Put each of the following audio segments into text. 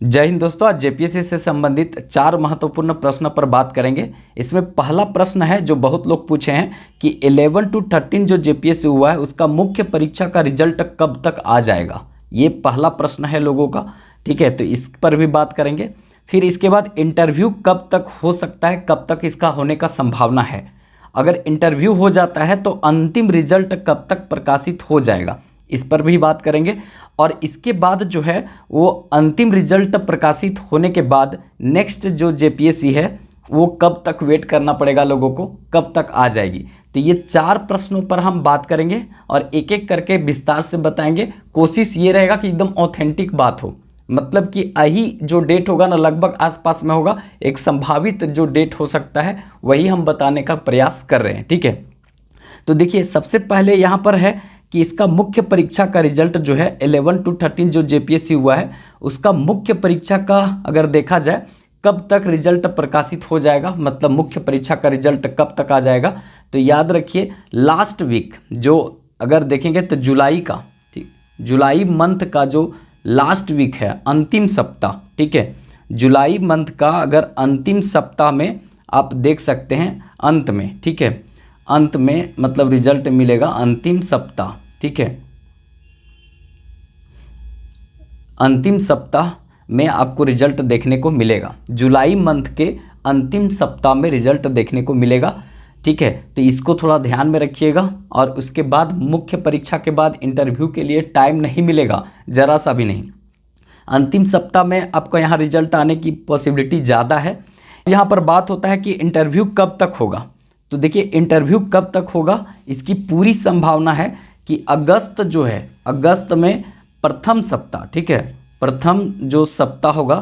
जय हिंद दोस्तों। आज जेपीएससी से संबंधित 4 महत्वपूर्ण प्रश्न पर बात करेंगे। इसमें पहला प्रश्न है जो बहुत लोग पूछे हैं कि 11 to 13 जो जेपीएससी हुआ है उसका मुख्य परीक्षा का रिजल्ट कब तक आ जाएगा। ये पहला प्रश्न है लोगों का, ठीक है, तो इस पर भी बात करेंगे। फिर इसके बाद इंटरव्यू कब तक हो सकता है, कब तक इसका होने का संभावना है। अगर इंटरव्यू हो जाता है तो अंतिम रिजल्ट कब तक प्रकाशित हो जाएगा, इस पर भी बात करेंगे। और इसके बाद जो है वो अंतिम रिजल्ट प्रकाशित होने के बाद नेक्स्ट जो जेपीएससी है वो कब तक वेट करना पड़ेगा लोगों को, कब तक आ जाएगी। तो ये 4 प्रश्नों पर हम बात करेंगे और एक एक करके विस्तार से बताएंगे। कोशिश ये रहेगा कि एकदम ऑथेंटिक बात हो, मतलब कि यही जो डेट होगा ना लगभग आसपास में होगा, एक संभावित जो डेट हो सकता है वही हम बताने का प्रयास कर रहे हैं, ठीक है। तो देखिए सबसे पहले यहाँ पर है कि इसका मुख्य परीक्षा का रिजल्ट जो है 11 to 13 जो जेपीएससी हुआ है उसका मुख्य परीक्षा का अगर देखा जाए कब तक रिजल्ट प्रकाशित हो जाएगा, मतलब मुख्य परीक्षा का रिजल्ट कब तक आ जाएगा। तो याद रखिए लास्ट वीक जो अगर देखेंगे तो जुलाई का, ठीक, जुलाई मंथ का जो लास्ट वीक है, अंतिम सप्ताह, ठीक है, जुलाई मंथ का अगर अंतिम सप्ताह में आप देख सकते हैं अंत में, ठीक है, अंत में मतलब रिजल्ट मिलेगा अंतिम सप्ताह, ठीक है, अंतिम सप्ताह में आपको रिजल्ट देखने को मिलेगा। जुलाई मंथ के अंतिम सप्ताह में रिजल्ट देखने को मिलेगा, ठीक है। तो इसको थोड़ा ध्यान में रखिएगा। और उसके बाद मुख्य परीक्षा के बाद इंटरव्यू के लिए टाइम नहीं मिलेगा, ज़रा सा भी नहीं। अंतिम सप्ताह में आपको यहाँ रिजल्ट आने की पॉसिबिलिटी ज़्यादा है। यहाँ पर बात होता है कि इंटरव्यू कब तक होगा। तो देखिए इंटरव्यू कब तक होगा, इसकी पूरी संभावना है कि अगस्त जो है, अगस्त में प्रथम सप्ताह, ठीक है, प्रथम जो सप्ताह होगा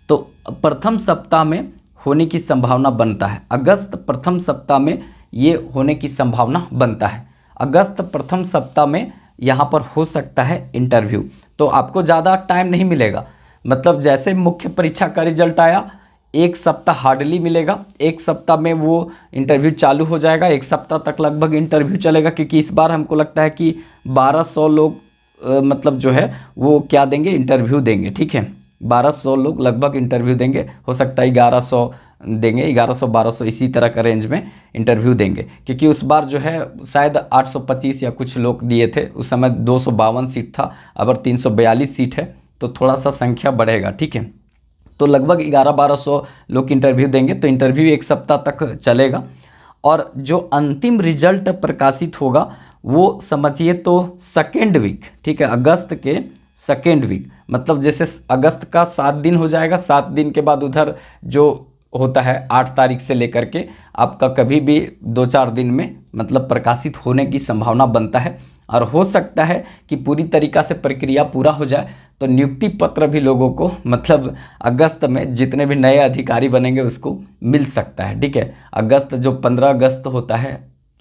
तो प्रथम सप्ताह में होने की संभावना बनता है। अगस्त प्रथम सप्ताह में ये होने की संभावना बनता है। अगस्त प्रथम सप्ताह में यहाँ पर हो सकता है इंटरव्यू। तो आपको ज़्यादा टाइम नहीं मिलेगा, मतलब जैसे मुख्य परीक्षा का रिजल्ट आया एक सप्ताह हार्डली मिलेगा, एक सप्ताह में वो इंटरव्यू चालू हो जाएगा, एक सप्ताह तक लगभग इंटरव्यू चलेगा। क्योंकि इस बार हमको लगता है कि 1200 लोग मतलब जो है वो क्या देंगे, इंटरव्यू देंगे, ठीक है, 1200 लोग लगभग इंटरव्यू देंगे। हो सकता है 1100 देंगे, 1100-1200 इसी तरह का रेंज में इंटरव्यू देंगे। क्योंकि उस बार जो है शायद 825 या कुछ लोग दिए थे, उस समय 252 सीट था, अब 342 सीट है तो थोड़ा सा संख्या बढ़ेगा, ठीक है। तो लगभग 1100-1200 लोग इंटरव्यू देंगे। तो इंटरव्यू एक सप्ताह तक चलेगा। और जो अंतिम रिजल्ट प्रकाशित होगा वो समझिए तो सेकेंड वीक, ठीक है, अगस्त के सेकेंड वीक, मतलब जैसे अगस्त का 7 दिन हो जाएगा, 7 दिन के बाद उधर जो होता है 8 तारीख से लेकर के आपका कभी भी 2-4 दिन में मतलब प्रकाशित होने की संभावना बनता है। और हो सकता है कि पूरी तरीक़ा से प्रक्रिया पूरा हो जाए तो नियुक्ति पत्र भी लोगों को मतलब अगस्त में जितने भी नए अधिकारी बनेंगे उसको मिल सकता है, ठीक है। अगस्त जो 15 अगस्त होता है,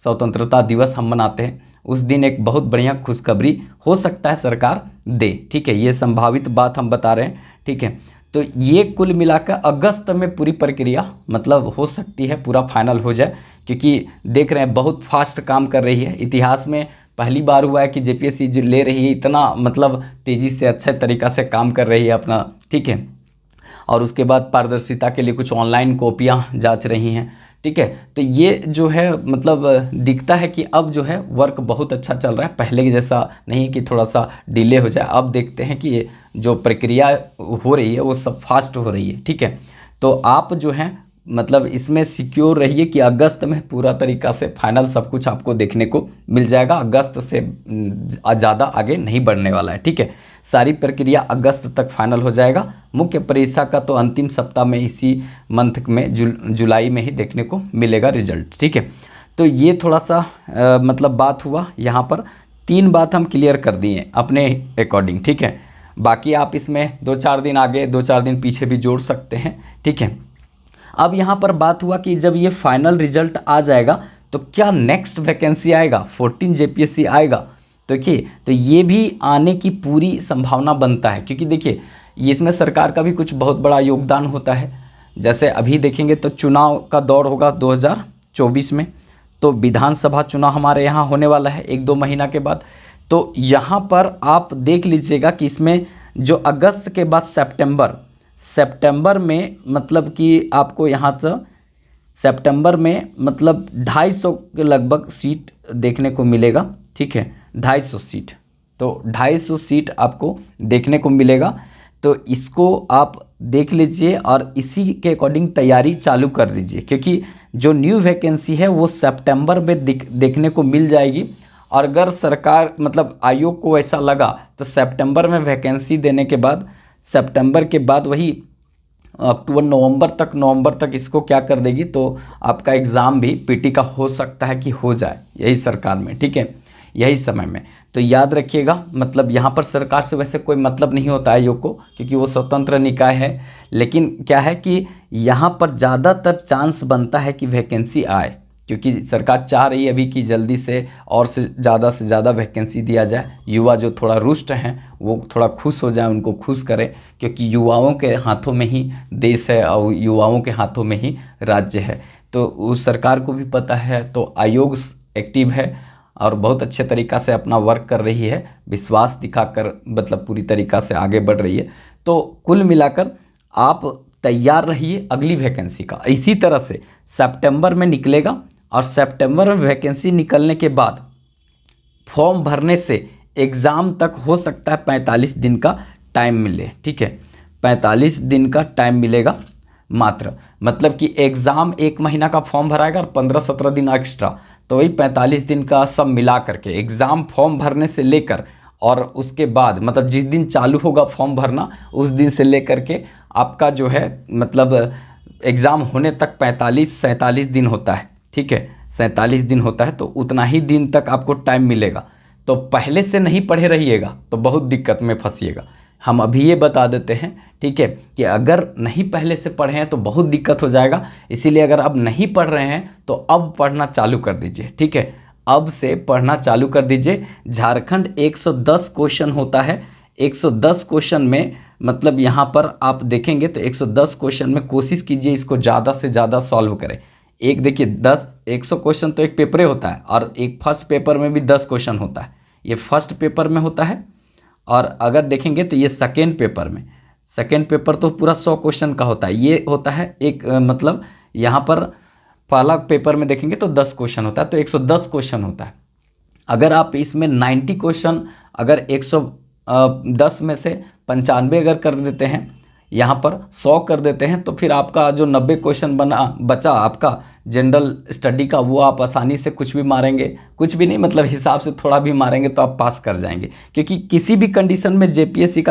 स्वतंत्रता दिवस हम मनाते हैं, उस दिन एक बहुत बढ़िया खुशखबरी हो सकता है सरकार दे, ठीक है। ये संभावित बात हम बता रहे हैं, ठीक है। तो ये कुल मिलाकर अगस्त में पूरी प्रक्रिया मतलब हो सकती है पूरा फाइनल हो जाए। क्योंकि देख रहे हैं बहुत फास्ट काम कर रही है, इतिहास में पहली बार हुआ है कि जेपीएससी जो ले रही है इतना मतलब तेज़ी से अच्छे तरीक़ा से काम कर रही है अपना, ठीक है। और उसके बाद पारदर्शिता के लिए कुछ ऑनलाइन कॉपियाँ जांच रही हैं, ठीक है। तो ये जो है मतलब दिखता है कि अब जो है वर्क बहुत अच्छा चल रहा है, पहले के जैसा नहीं कि थोड़ा सा डिले हो जाए। अब देखते हैं कि ये जो प्रक्रिया हो रही है वो सब फास्ट हो रही है, ठीक है। तो आप जो है मतलब इसमें सिक्योर रहिए कि अगस्त में पूरा तरीक़ा से फाइनल सब कुछ आपको देखने को मिल जाएगा। अगस्त से ज़्यादा आगे नहीं बढ़ने वाला है, ठीक है। सारी प्रक्रिया अगस्त तक फाइनल हो जाएगा। मुख्य परीक्षा का तो अंतिम सप्ताह में इसी मंथ में जुलाई में ही देखने को मिलेगा रिजल्ट, ठीक है। तो ये थोड़ा सा मतलब बात हुआ। यहाँ पर 3 बात हम क्लियर कर दिए अपने अकॉर्डिंग, ठीक है। बाकी आप इसमें 2-4 दिन आगे 2-4 दिन पीछे भी जोड़ सकते हैं, ठीक है। अब यहाँ पर बात हुआ कि जब ये फाइनल रिजल्ट आ जाएगा तो क्या नेक्स्ट वैकेंसी आएगा, 14 जेपीएससी आएगा। तो देखिए तो ये भी आने की पूरी संभावना बनता है। क्योंकि देखिए इसमें सरकार का भी कुछ बहुत बड़ा योगदान होता है। जैसे अभी देखेंगे तो चुनाव का दौर होगा 2024 में, तो विधानसभा चुनाव हमारे यहाँ होने वाला है 1-2 महीना के बाद। तो यहाँ पर आप देख लीजिएगा कि इसमें जो अगस्त के बाद सितंबर में मतलब कि आपको यहाँ से सितंबर में मतलब 250 के लगभग सीट देखने को मिलेगा, ठीक है, 250 सीट, तो 250 सीट आपको देखने को मिलेगा। तो इसको आप देख लीजिए और इसी के अकॉर्डिंग तैयारी चालू कर दीजिए, क्योंकि जो न्यू वैकेंसी है वो सितंबर में देखने को मिल जाएगी। और अगर सरकार मतलब आयोग को ऐसा लगा तो सितंबर में वैकेंसी देने के बाद सितंबर के बाद वही अक्टूबर नवंबर तक इसको क्या कर देगी, तो आपका एग्ज़ाम भी पीटी का हो सकता है कि हो जाए यही सरकार में, ठीक है, यही समय में। तो याद रखिएगा, मतलब यहाँ पर सरकार से वैसे कोई मतलब नहीं होता है आयोग को, क्योंकि वो स्वतंत्र निकाय है। लेकिन क्या है कि यहाँ पर ज़्यादातर चांस बनता है कि वैकेंसी आए, क्योंकि सरकार चाह रही है अभी कि जल्दी से ज़्यादा वैकेंसी दिया जाए। युवा जो थोड़ा रुष्ट हैं वो थोड़ा खुश हो जाए, उनको खुश करें, क्योंकि युवाओं के हाथों में ही देश है और युवाओं के हाथों में ही राज्य है। तो उस सरकार को भी पता है, तो आयोग एक्टिव है और बहुत अच्छे तरीक़ा से अपना वर्क कर रही है, विश्वास दिखाकर मतलब पूरी तरीक़ा से आगे बढ़ रही है। तो कुल मिलाकर आप तैयार रहिए अगली वैकेंसी का। इसी तरह से सितंबर में निकलेगा और सितंबर में वैकेंसी निकलने के बाद फॉर्म भरने से एग्ज़ाम तक हो सकता है 45 दिन का टाइम मिले, ठीक है, 45 दिन का टाइम मिलेगा मात्र। मतलब कि एग्ज़ाम 1 महीना का फॉर्म भराएगा और 15-17 दिन एक्स्ट्रा, तो वही 45 दिन का सब मिला करके एग्ज़ाम फॉर्म भरने से लेकर और उसके बाद मतलब जिस दिन चालू होगा फॉर्म भरना उस दिन से लेकर के आपका जो है मतलब एग्ज़ाम होने तक 45-47 दिन होता है, ठीक है, 47 दिन होता है। तो उतना ही दिन तक आपको टाइम मिलेगा। तो पहले से नहीं पढ़े रहिएगा तो बहुत दिक्कत में फंसिएगा। हम अभी ये बता देते हैं, ठीक है, कि अगर नहीं पहले से पढ़े हैं तो बहुत दिक्कत हो जाएगा। इसीलिए अगर अब नहीं पढ़ रहे हैं तो अब पढ़ना चालू कर दीजिए, ठीक है, अब से पढ़ना चालू कर दीजिए। झारखंड 110 क्वेश्चन होता है, 110 क्वेश्चन में मतलब यहाँ पर आप देखेंगे तो 110 क्वेश्चन में कोशिश कीजिए इसको ज़्यादा से ज़्यादा सॉल्व करें। एक देखिए 100 क्वेश्चन तो एक पेपर होता है और एक फर्स्ट पेपर में भी 10 क्वेश्चन होता है, ये फर्स्ट पेपर में होता है। और अगर देखेंगे तो ये सेकेंड पेपर तो पूरा 100 क्वेश्चन का होता है, ये होता है एक मतलब यहाँ पर पहला पेपर में देखेंगे तो 10 क्वेश्चन होता है, तो 110 क्वेश्चन होता है। अगर आप इसमें 90 क्वेश्चन अगर 110 में से 95 अगर कर देते हैं, यहाँ पर 100 कर देते हैं, तो फिर आपका जो 90 क्वेश्चन बचा आपका जनरल स्टडी का, वो आप आसानी से कुछ भी मारेंगे, कुछ भी नहीं मतलब हिसाब से थोड़ा भी मारेंगे तो आप पास कर जाएंगे। क्योंकि किसी भी कंडीशन में जेपीएससी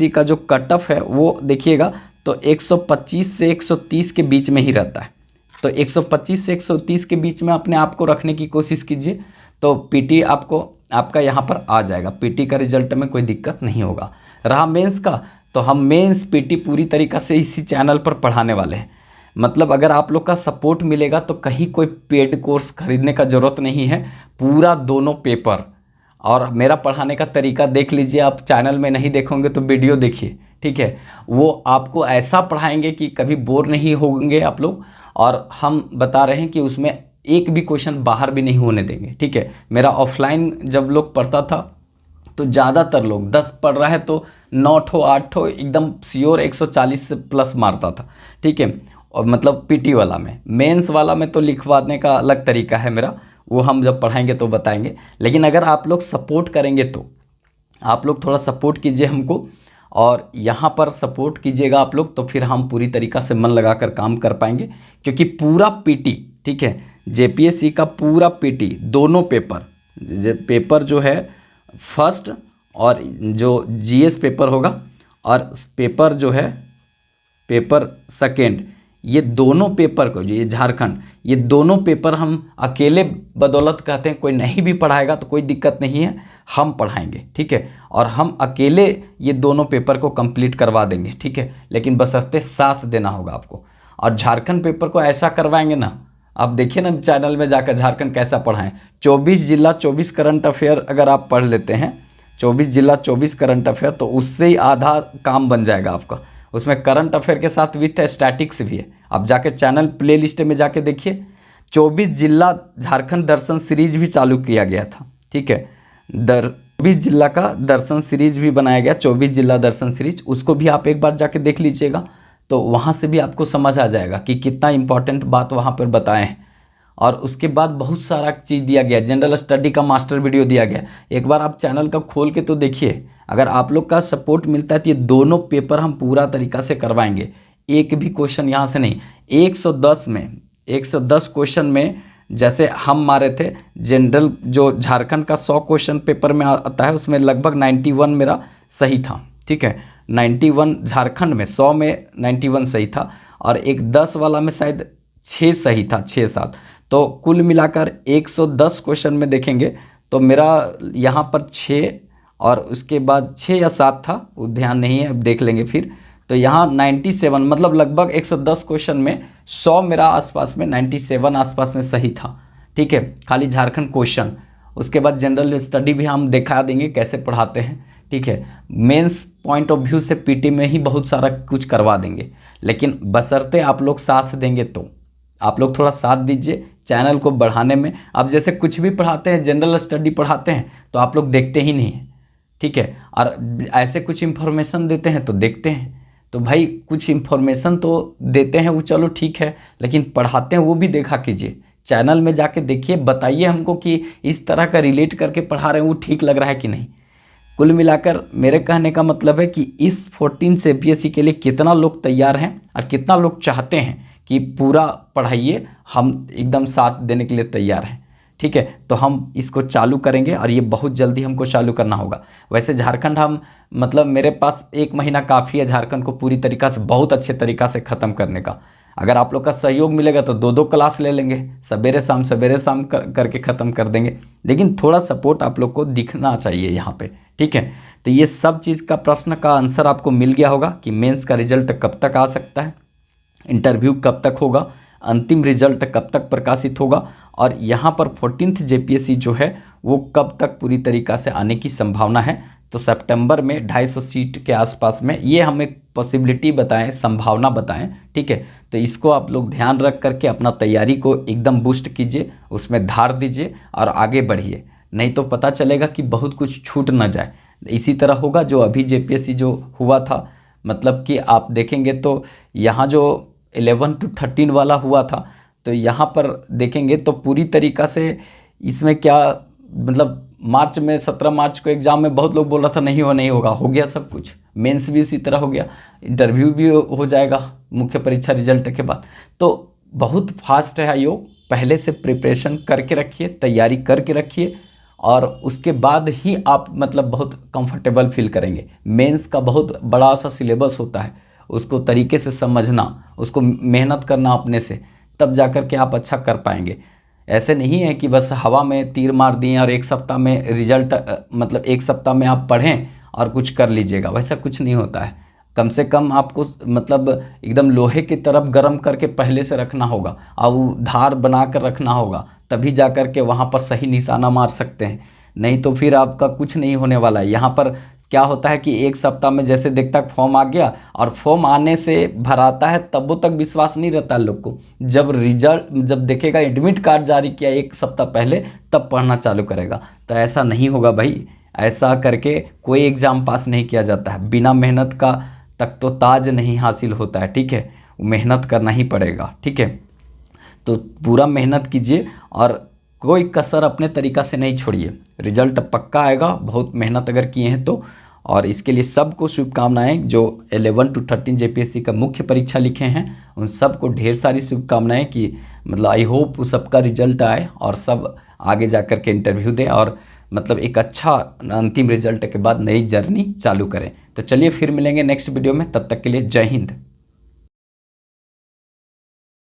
का जो कट ऑफ है वो देखिएगा तो 125 से 130 के बीच में ही रहता है। तो 125 से 130 के बीच में अपने आप को रखने की कोशिश कीजिए, तो पीटी आपका यहाँ पर आ जाएगा। पीटी का रिजल्ट में कोई दिक्कत नहीं होगा। रहा मेंस का, तो हम मेंस पीटी पूरी तरीक़ा से इसी चैनल पर पढ़ाने वाले हैं। मतलब अगर आप लोग का सपोर्ट मिलेगा तो कहीं कोई पेड कोर्स खरीदने का ज़रूरत नहीं है। पूरा दोनों पेपर और मेरा पढ़ाने का तरीका देख लीजिए, आप चैनल में नहीं देखोगे तो वीडियो देखिए, ठीक है, वो आपको ऐसा पढ़ाएंगे कि कभी बोर नहीं होंगे आप लोग। और हम बता रहे हैं कि उसमें एक भी क्वेश्चन बाहर भी नहीं होने देंगे, ठीक है। मेरा ऑफलाइन जब लोग पढ़ता था तो ज़्यादातर लोग 10 पढ़ रहा है तो 9 ठो 8 ठो एकदम श्योर 140 से प्लस मारता था, ठीक है। और मतलब पीटी वाला में, मेंस वाला में तो लिखवाने का अलग तरीका है मेरा, वो हम जब पढ़ाएंगे तो बताएंगे। लेकिन अगर आप लोग सपोर्ट करेंगे तो आप लोग थोड़ा सपोर्ट कीजिए हमको, और यहाँ पर सपोर्ट कीजिएगा आप लोग, तो फिर हम पूरी तरीक़ा से मन लगाकर काम कर पाएंगे। क्योंकि पूरा पीटी, ठीक है, जेपीएससी का पूरा पीटी दोनों पेपर जो है फर्स्ट और जो जीएस पेपर होगा और पेपर जो है पेपर सेकेंड, ये दोनों पेपर को जो ये झारखंड, ये दोनों पेपर हम अकेले बदौलत कहते हैं, कोई नहीं भी पढ़ाएगा तो कोई दिक्कत नहीं है, हम पढ़ाएंगे, ठीक है। और हम अकेले ये दोनों पेपर को कंप्लीट करवा देंगे, ठीक है। लेकिन बशर्ते साथ देना होगा आपको। और झारखंड पेपर को ऐसा करवाएंगे ना, आप देखिए ना चैनल में जाकर झारखंड कैसा पढ़ाएं। 24 जिला 24 करंट अफेयर अगर आप पढ़ लेते हैं, 24 जिला 24 करंट अफेयर, तो उससे ही आधा काम बन जाएगा आपका। उसमें करंट अफेयर के साथ विथ स्टैटिक्स भी है। आप जाके चैनल प्लेलिस्ट में जाके देखिए, 24 जिला झारखंड दर्शन सीरीज भी चालू किया गया था, ठीक है। 24 जिला का दर्शन सीरीज भी बनाया गया, 24 जिला दर्शन सीरीज, उसको भी आप एक बार जाके देख लीजिएगा, तो वहाँ से भी आपको समझ आ जाएगा कि कितना इंपॉर्टेंट बात वहाँ पर बताए हैं। और उसके बाद बहुत सारा चीज़ दिया गया, जनरल स्टडी का मास्टर वीडियो दिया गया। एक बार आप चैनल का खोल के तो देखिए, अगर आप लोग का सपोर्ट मिलता है तो ये दोनों पेपर हम पूरा तरीका से करवाएंगे, एक भी क्वेश्चन यहाँ से नहीं। 110 क्वेश्चन में जैसे हम मारे थे जनरल, जो झारखंड का 100 क्वेश्चन पेपर में आता है, उसमें लगभग 91 मेरा सही था, ठीक है, 91 झारखंड में, 100 में 91 सही था, और एक 10 वाला में शायद 6 सही था, 6-7। तो कुल मिलाकर 110 क्वेश्चन में देखेंगे तो मेरा यहाँ पर 6 और उसके बाद 6 या 7 था, वो ध्यान नहीं है, अब देख लेंगे फिर। तो यहाँ 97, मतलब लगभग 110 क्वेश्चन में 100 मेरा आसपास में, 97 आसपास में सही था, ठीक है, खाली झारखंड क्वेश्चन। उसके बाद जनरल स्टडी भी हम दिखा देंगे कैसे पढ़ाते हैं, ठीक है। मेंस पॉइंट ऑफ व्यू से पीटी में ही बहुत सारा कुछ करवा देंगे, लेकिन बशर्ते आप लोग साथ देंगे, तो आप लोग थोड़ा साथ दीजिए चैनल को बढ़ाने में। अब जैसे कुछ भी पढ़ाते हैं, जनरल स्टडी पढ़ाते हैं तो आप लोग देखते ही नहीं हैं, ठीक है, और ऐसे कुछ इन्फॉर्मेशन देते हैं तो देखते हैं। तो भाई कुछ इन्फॉर्मेशन तो देते हैं वो चलो ठीक है, लेकिन पढ़ाते हैं वो भी देखा कीजिए, चैनल में जाके देखिए, बताइए हमको कि इस तरह का रिलेट करके पढ़ा रहे हैं वो ठीक लग रहा है कि नहीं। कुल मिलाकर मेरे कहने का मतलब है कि इस 14 से APSC के लिए कितना लोग तैयार हैं और कितना लोग चाहते हैं कि पूरा पढ़ाइए, हम एकदम साथ देने के लिए तैयार हैं, ठीक है। तो हम इसको चालू करेंगे और ये बहुत जल्दी हमको चालू करना होगा। वैसे झारखंड हम, मतलब मेरे पास 1 महीना काफ़ी है झारखंड को पूरी तरीक़ा से, बहुत अच्छे तरीक़ा से ख़त्म करने का। अगर आप लोग का सहयोग मिलेगा तो 2-2 क्लास ले लेंगे, सवेरे शाम करके ख़त्म कर देंगे, लेकिन थोड़ा सपोर्ट आप लोग को दिखना चाहिए यहाँ पे, ठीक है। तो ये सब चीज़ का प्रश्न का आंसर आपको मिल गया होगा कि मेंस का रिजल्ट कब तक आ सकता है, इंटरव्यू कब तक होगा, अंतिम रिजल्ट कब तक प्रकाशित होगा, और यहाँ पर 14th JPSC जो है वो कब तक पूरी तरीक़ा से आने की संभावना है। तो सितंबर में 250 सीट के आसपास में, ये हम एक पॉसिबिलिटी बताएं, संभावना बताएं, ठीक है। तो इसको आप लोग ध्यान रख करके अपना तैयारी को एकदम बूस्ट कीजिए, उसमें धार दीजिए और आगे बढ़िए, नहीं तो पता चलेगा कि बहुत कुछ छूट ना जाए। इसी तरह होगा जो अभी JPSC जो हुआ था, मतलब कि आप देखेंगे तो यहाँ जो 11 to 13 वाला हुआ था, तो यहाँ पर देखेंगे तो पूरी तरीक़ा से इसमें क्या, मतलब मार्च में 17 मार्च को एग्ज़ाम में बहुत लोग बोल रहा था नहीं होगा, हो गया सब कुछ। मेंस भी उसी तरह हो गया, इंटरव्यू भी हो जाएगा मुख्य परीक्षा रिजल्ट के बाद। तो बहुत फास्ट है योग, पहले से प्रिपरेशन करके रखिए, तैयारी करके रखिए, और उसके बाद ही आप मतलब बहुत कंफर्टेबल फील करेंगे। मेंस का बहुत बड़ा सा सिलेबस होता है, उसको तरीके से समझना, उसको मेहनत करना अपने से, तब जाकर के आप अच्छा कर पाएंगे। ऐसे नहीं है कि बस हवा में तीर मार दिए और एक सप्ताह में रिजल्ट, मतलब एक सप्ताह में आप पढ़ें और कुछ कर लीजिएगा, वैसा कुछ नहीं होता है। कम से कम आपको मतलब एकदम लोहे की तरफ गर्म करके पहले से रखना होगा और धार बना कर रखना होगा, तभी जा कर के वहाँ पर सही निशाना मार सकते हैं, नहीं तो फिर आपका कुछ नहीं होने वाला है। यहाँ पर क्या होता है कि एक सप्ताह में जैसे देखता फॉर्म आ गया, और फॉर्म आने से भराता है तब तक विश्वास नहीं रहता लोग को, जब देखेगा एडमिट कार्ड जारी किया एक सप्ताह पहले, तब पढ़ना चालू करेगा। तो ऐसा नहीं होगा भाई, ऐसा करके कोई एग्ज़ाम पास नहीं किया जाता है, बिना मेहनत का तक तो ताज नहीं हासिल होता है, ठीक है, मेहनत करना ही पड़ेगा, ठीक है। तो पूरा मेहनत कीजिए और कोई कसर अपने तरीक़ा से नहीं छोड़िए, रिजल्ट पक्का आएगा, बहुत मेहनत अगर किए हैं तो। और इसके लिए सबको शुभकामनाएं, जो 11 to 13 JPSC का मुख्य परीक्षा लिखे हैं उन सबको ढेर सारी शुभकामनाएं कि मतलब आई होप सबका रिजल्ट आए और सब आगे जा कर के इंटरव्यू दें और मतलब एक अच्छा अंतिम रिजल्ट के बाद नई जर्नी चालू करें। तो चलिए फिर मिलेंगे नेक्स्ट वीडियो में, तब तक के लिए जय हिंद।